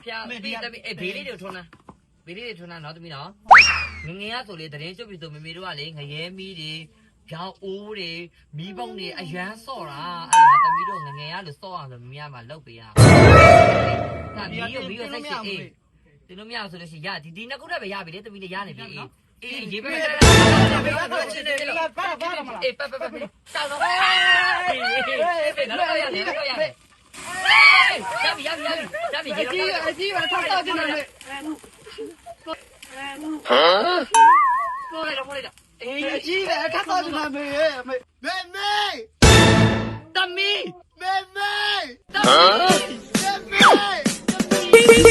ဖျားပြီးတမီဘေးလေးတွေထွန်းလာဘေးလေးတွေထွန်းလာနော်သမီးနော်ငငယ်ကဆိုလေတရင်ကျုပ်ပြီဆိုမေမေတို့ကလေငရဲမီးတွေပြောင်းအိုးတွေမီးပုံးတွေအရန်ဆော့တာအဲ့ဒါသမီးတို့ငငယ်ကလို့ဆော့အောင်ဆိုမေမေကမှလုပ်ပေးရဒါမီးရောစိတ်ရှိအေးဒီလိုမရဆိုလို့ရှိရင်ဒီနှစ်ခုတည်းပဲရပြီလေသမီးလေးရနေပြီအေးရေးပဲအေးပတ်တောင်းတော့အေးနောက်ရတယ်ရပြီရေအကြီးပါထောက်တော့ကျနေလေပေါ်လိုက်တော့အေးအကြီးပဲထောက်တော့ကျနေမေမေတမီမေ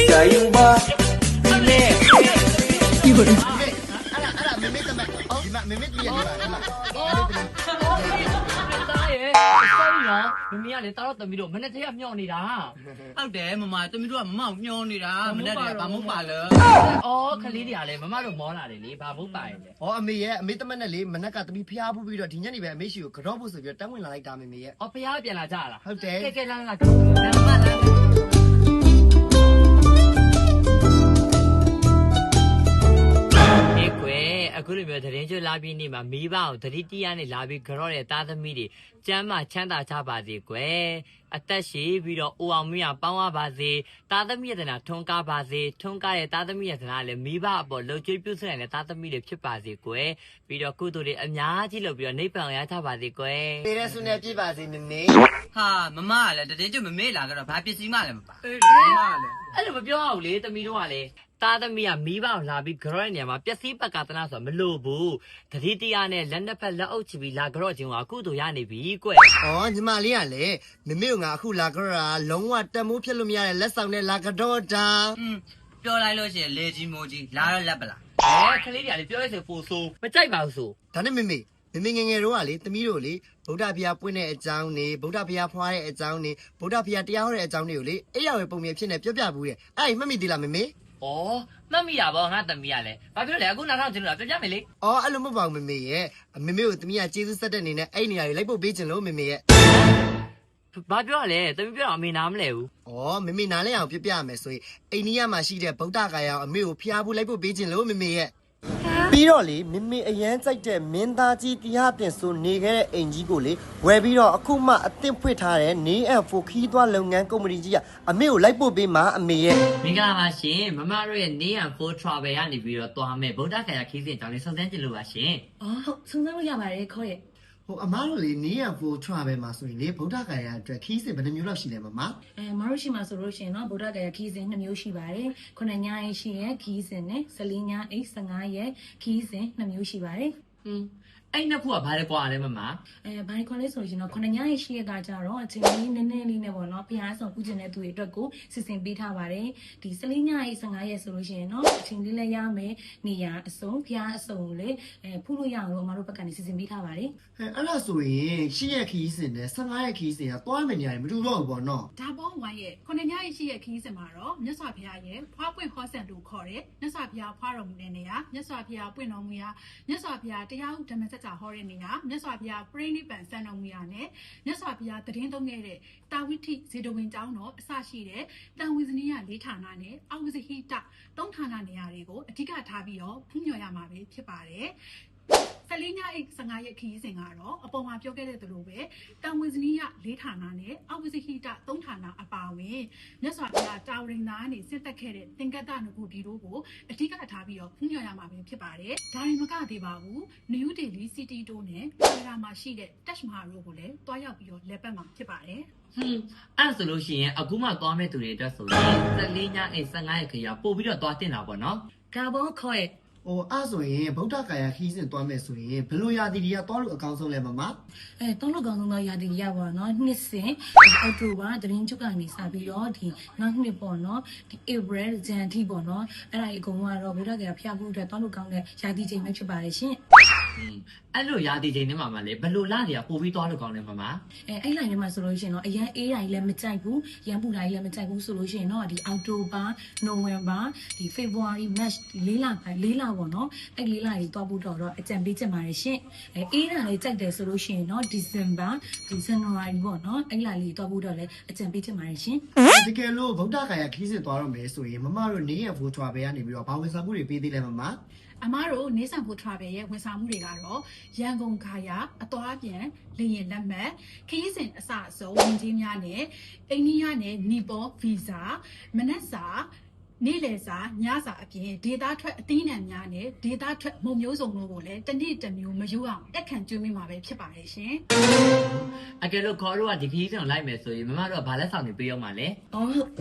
ကြာယူပါဒီလေဒီဘယ်အဲ့မေတမဒီမှာမေတကြီးရနေပါလားမမီကလေတာတော့တမီတို့မနေ့တည်းကမျောနေတာ ဟုတ်တယ်မမတမီတို့ကမမောက်မျောနေတာမနေ့ကဘာမဟုတ်ပါလဲအော်ခလေးတွေကလည်းမမတို့မောလာတယ်လေဘာမဟုတ်ပါရဲ့ဟောအမေရဲ့အမေတမနဲ့လေမနက်ကတမီဖျားဖူးပြီးတော့ဒီညနေပဲအမေရှိကိုကြော့ဖို့ဆိုပြီးတော့တန်းဝင်လာလိုက်တာမေရဲ့အော်ဖျားပြန်လာကြလားဟုတ်တယ်ကဲလာမအခုလိုမျိုးသတင်းကျွလာပြီးနေမှာမိဘကိုသတိတရားနဲ့လာပြီးကြော့တဲ့သားသမီးတွေကျမ်းမာချမ်းသာကြပါစေကွယ်အသက်ရှိပြီးတော့အိုအောင်မင်းပေါင်းရပါစေသားသမီးရဲ့တနာထွန်းကားပါစေထွန်းကားတဲ့သားသမီးရဲ့တနာလည်းမိဘအပေါ်လှုပ်ကြွေးပြုစုနိုင်တဲ့သားသမီးတွေဖြစ်ပါစေကွယ်ပြီးတော့ကုသိုလ်တွေအများကြီးလုပ်ပြီးတော့နိဗ္ဗာန်ရကြပါစေကွယ်တေးရဲဆုနဲ့ပြည့်ပါစေမေဟာမမကလည်းတတိကျမမေ့လာကြတော့ဘာပစ္စည်းမှလည်းမပါအေးမမလည်းအဲ့လိုမပြောအောင်လေသမီးတို့ကလည်းသားသမီးကမိဘကိုလာပြီးကြော့တဲ့နေရာမှာပျက်စီးပတ်ကတနာဆိုတာမလိုဘူးတတိတရားနဲ့လက်နှစ်ဖက်လက်အုပ်ချပြီးလာကြော့ခြင်းကကုသိုလ်ရနေပြီကွဩညီမလေးကလည်းမေမေကငါအခုလာကြော့တာလုံးဝတက်မိုးဖြစ်လို့မရတဲ့လက်ဆောင်နဲ့လာကြော့တာပြောလိုက်လို့ရှိရင်လေကြီးမိုးကြီးလာတော့လက်ပလားခလေးတွေကလေပြောရစေပို့ဆိုးမကြိုက်ပါဘူးဆိုဒါနဲ့မေငယ်တော့ကလေသမီးတို့လေဗုဒ္ဓဘုရားပွင့်တဲ့အကြောင်းနေဗုဒ္ဓဘုရားဖွားတဲ့အကြောင်းနေဗုဒ္ဓဘုရားတရားဟောတဲ့အကြောင်းတွေကိုလေအဲ့ရဝယ်ပုံမြင်ဖြစ်နေပြောပြဘူးတဲ့အဲ့မှတ်မိသေးလားမေဩမှတ်မိတာပေါ့ငါသမီးကလည်းဘာဖြစ်လဲအခုနောက်ထောင်ကျင်လို့ပြပြမယ်လေအဲ့လိုမဟုတ်ပါဘူးမေရဲ့မေကိုသမီးကကျေးဇူးဆက်တဲ့အနေနဲ့အဲ့နေရာတွေလိုက်ဖို့ပေးချင်လို့မေရဲ့ဘာပြောရလဲသမီးပြောတော့အမေနားမလဲဘူးမေနားလဲအောင်ပြပြရမယ်ဆိုရင်အိန္ဒိယမှာရှိတဲ့ဗုဒ္ဓဂါယာအမေကိုဖျားဖို့လိုက်ဖို့ပေးချင်လို့မေရဲ့ပြီးတော့လေမေအရန်ကြိုက်တဲ့မင်းသားကြီးတရားပြင်ဆိုနေခဲ့တဲ့အိမ်ကြီးကိုလေဝယ်ပြီးတော့အခုမှအသင့်ဖွင့်ထားတဲ့နေအဖိုခီးသွားလုပ်ငန်းကုမ္ပဏီကြီးကအမေကိုလိုက်ပို့ပေးမှာအမေရဲ့မင်္ဂလာပါရှင်မမတို့ရဲ့နေအဖိုtravel ကနေပြီးတော့သွားမယ်ဗုဒ္ဓဂါယာခီးစဉ်အကြောင်းလေးစုံစမ်းကြည့်လို့ပါရှင်ဟုတ်စုံစမ်းလို့ရပါတယ်ခေါ်ရဲ့အမားတို့လေနေရဖို travel မှာဆိုရင်လေဗုဒ္ဓဂါယာအတွက်ခီးစဉ်ဘယ်နှမျိုးလောက်ရှိလဲမမမတို့ရှိမှာဆိုလို့ရှိရင်တော့ဗုဒ္ဓဂါယာခီးစဉ်2မျိုးရှိပါတယ်9ညအိရှိရဲ့ခီးစဉ်နဲ့14ညအိ15ရဲ့ခီးစဉ်2မျိုးရှိပါတယ်အဲ့နှစ်ခုကဘာလဲကွာလဲမမဘာလဲခွန်လဲဆိုရင်တော့9ညအိရှိရဲ့ကကြတော့အချိန်လေးနည်းနည်းလေးနဲ့ပေါ့နော်ဖျားဆောင်ကုကျင်တဲ့သူတွေအတွက်ကိုစီစဉ်ပေးထားပါတယ်ဒီ14ညအိ15ရက်ဆိုလို့ရှိရင်တော့အချိန်လေးလည်းရမယ်နေရအစုံဖျားအစုံလေဖူးလို့ရအောင်လို့အမတို့ဘက်ကနေစီစဉ်ပေးထားပါတယ်အဲ့ဒါဆိုရင်10ရက်ခီးစဉ်နဲ့15ရက်ခီးစဉ်ကသွားမယ်နေရာတွေမတူတော့ဘူးပေါ့နော်ဒါပေါ့ဝိုင်းရဲ့9ညအိရှိရဲ့ခီးစဉ်မှာတော့မြတ်စွာဘုရားရဲ့ဖွားပွင့်ဟောဆန်လို့ခေါ်တဲ့မြတ်စွာဘုရားဖွားတော်မူတဲ့နေရာမြတ်စွာဘုရားပွင့်တော်မူရာမြတ်စွာဘုရားတရားဥဓမ္မစကြာဟောနေရမြတ်စွာဘုရားပြိဋိဘံစံတော်မူရာနဲ့မြတ်စွာဘုရားတည်င်းသုံးခဲ့တဲ့တာဝိထိဇေတဝင်ကျောင်းတော်အစရှိတဲ့တန်ဝိဇနီယ၄ဌာနနဲ့အောက်ဝိဇဟိတ၃ဌာနနေရာတွေကိုအဓိကထားပြီးတော့ဖူးမြော်ရမှာပဲဖြစ်ပါတယ်14ညအိတ်15ရက်ခရီးစဉ်ကတော့အပေါ်မှာပြောခဲ့တဲ့သူလိုပဲတန်ဝိဇနီယ၄ဌာနနဲ့အောက်ဝိဇဟိတ၃ဌာနအပါအဝင်မြတ်စွာဘုရားတာဝရင်သားကနေစစ်သက်ခဲ့တဲ့သင်္ကတ္တနဂုဒီတို့ကိုအဓိကထားပြီးတော့ဖူးမြော်ရမှာပဲဖြစ်ပါတယ်ဒါရင်မကသေးပါဘူးနယူးဒေလီစီတီတို့နဲ့ကာရာမှာရှိတဲ့တက်ရှ်မဟာတို့ကိုလည်းတွားရောက်ပြီးတော့လက်ပတ်မှာဖြစ်ပါတယ်အဲ့ဆိုလို့ရှိရင်အခုမှသွားမဲ့သူတွေအတွက်ဆိုရင်14ညအိ15ရက်ခရီးပို့ပြီးတော့သွားတင်တာပေါ့နော်ကာဘောခေါ်ရဲ့အဲ့ဆိုရင်ဗုဒ္ဓဂါယာခီးစဉ်သွားမယ်ဆိုရင်ဘယ်လိုရာသီတွေကသွားလို့အကောင်းဆုံးလဲမမသွားလို့အကောင်းဆုံးတော့ရာသီရပါတော့နှစ်စဉ်အောက်တိုဘာတရင်ကျုပ်ကနေစပြီးတော့ဒီနောက်နှစ်ပေါ့နော်ဒီ April ဇန်ထိပေါ့နော်အဲ့ဒါအကုန်လုံးကတော့ဗုဒ္ဓဂါယာဖျားဖို့အတွက်သွားလို့ကောင်းတဲ့ရာသီချိန်ပဲဖြစ်ပါတယ်ရှင် အဲ့လိုရာသီချိန်ထဲမှာမှလေဘယ်လိုလာတွေကပို့ပြီးသွားလို့ကောင်းလဲမမ အဲ့လိုမျိုးမှာဆိုလို့ရှိရင်တော့အရန်အေးတိုင်းလည်းမကြိုက်ဘူးရန်ပူတိုင်းလည်းမကြိုက်ဘူးဆိုလို့ရှိရင်တော့ဒီအောက်တိုဘာနိုဝင်ဘာဒီဖေဖော်ဝါရီမတ်၄လပေါ့နော်အဲ့၄လကြီးသွားဖို့တော့အကြံပေးချင်ပါတယ်ရှင်အေးတိုင်းလည်းကြိုက်တယ်ဆိုလို့ရှိရင်တော့ဒီဇင်ဘာဇန်နဝါရီပေါ့နော်အဲ့လလေးသွားဖို့တော့လည်းအကြံပေးချင်ပါတယ်ရှင် တကယ်လို့ဗုဒ္ဓဂါယာခီးစစ်သွားတော့မယ်ဆိုရင်မမတို့နေရဖိုးထွားပဲကနေပြီးတော့ဘာဝင်စားမှုတွေပေးသေးလဲမမ အမားတို့နေဆန်ဖို့ travel ရဲ့ဝန်ဆောင်မှုတွေကတော့ရန်ကုန်ခါရအသွားပြန်လေရင်လက်မှတ်ခရီးစဉ်အစအဆုံးဝင်ကြီးများနဲ့အိန္ဒိယနဲ့နီပေါဗီဇာမနက်စာနေ့လယ်စာညစာအပြင်ဒေတာထွက်အသီးနှံများနဲ့ဒေတာထွက်မုံမျိုးစုံတို့ကိုလည်းတစ်နေ့တစ်မျိုးမယူအောင်တက်ခံကျွေးမိမှာပဲဖြစ်ပါတယ်ရှင် အကယ်လို့ခေါ်တော့ဒီခီးစံလိုက်မယ်ဆိုရင်မမတို့ကဘာလက်ဆောင်တွေပေးအောင်ပါလဲ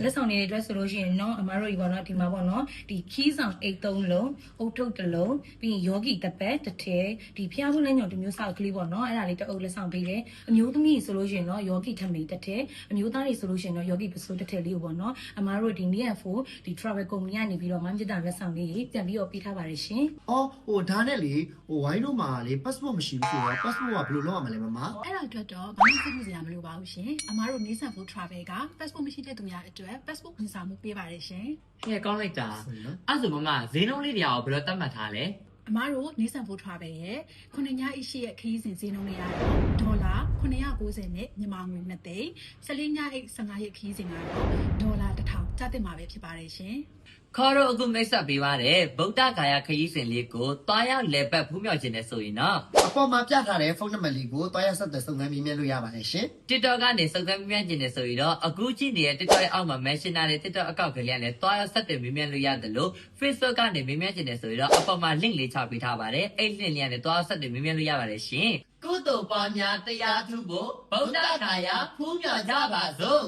လက်ဆောင်တွေအတွက်ဆိုလို့ရှိရင်เนาะအမားတို့ဒီပေါ့နော်ဒီမှာပေါ့နော်ဒီခီးဆောင်အိတ်3လုံးအုတ်ထုတ်1လုံးပြီးရင်ယောဂီတပတ်တစ်ထည်ဒီဖျားဖူးလမ်းညုံတစ်မျိုးစောက်ကလေးပေါ့နော်အဲ့ဒါလေးတအုပ်လက်ဆောင်ပေးတယ်အမျိုးသမီးဆိုလို့ရှိရင်เนาะယောဂီထမိန်တစ်ထည်အမျိုးသားတွေဆိုလို့ရှိရင်เนาะယောဂီပစိုးတစ်ထည်လေးကိုပေါ့နော်အမားတို့ဒီနေ့ကဖိုဒီ travel company ကနေပြီးတော့မမ်ပြတာလက်ဆောင်လေးပြန်ပြီးတော့ပေးထားပါတယ်ရှင် အော်ဟိုဒါနဲ့လေဟိုဝိုင်းတို့မှာလေ passport မရှိဘူးဆိုတော့ passport ကဘယ်လိုလုပ်ရမလဲမမ အဲ့ဒါအတွက်တော့ဘာမှစိတ်ပူစရာမလိုပါဘူးရှင်အမားတို့နေဆန်ဖို့ travel က passport မရှိတဲ့သူများအတွက် passport ဝန်ဆောင်မှုပေးပါတယ်ရှင် ဟဲ့ကောင်းလိုက်တာအဲ့ဆိုမမဈေးနှုန်းလေးတွေကရောဘယ်လိုသတ်မှတ်ထားလဲ အမားတို့နေဆန်ဖို့ travel ရဲ့9ညအရှိရဲ့ခရီးစဉ်ဈေးနှုန်းတွေကတော့ဒေါ်လာ990နဲ့မြန်မာငွေ2သိန်း14ညအိတ်15ရက်ခရီးစဉ်ကတော့ဒေါ်လာ1000ကျသင့်မှာပဲဖြစ်ပါတယ်ရှင် ခေါ်တော့အခုမိတ်ဆက်ပေးပါတယ်ဗုဒ္ဓဂါယာခရီးစဉ်လေးကိုတွားရောက်လဲပတ်ဖူးမြောက်ခြင်းနဲ့ဆိုရင်တော့ အပေါ်မှာပြထားတဲ့ဖုန်းနံပါတ်လေးကိုတွားရဆက်တဲ့စုံစမ်းမြင်လို့ရပါတယ်ရှင် TikTok ကနေစုံစမ်းမြင်ခြင်းနဲ့ဆိုရင်တော့အခုကြည့်နေတဲ့ TikTok ရဲ့အောက်မှာ mention ထားတဲ့ TikTok အကောင့်ကလေးနဲ့တွားရောက်ဆက်တဲ့မြင်လို့ရတယ်လို့ Facebook ကနေမြင်ခြင်းနဲ့ဆိုရင်တော့အပေါ်မှာ link လေးချပေးထားပါတယ်အဲ့ link လေးနဲ့တွားဆက်တဲ့မြင်လို့ရပါတယ်ရှင်ကုသိုလ်ပါများတရားထုဖို့ဗုဒ္ဓဂါယာဖူးမြောက်ကြပါစို့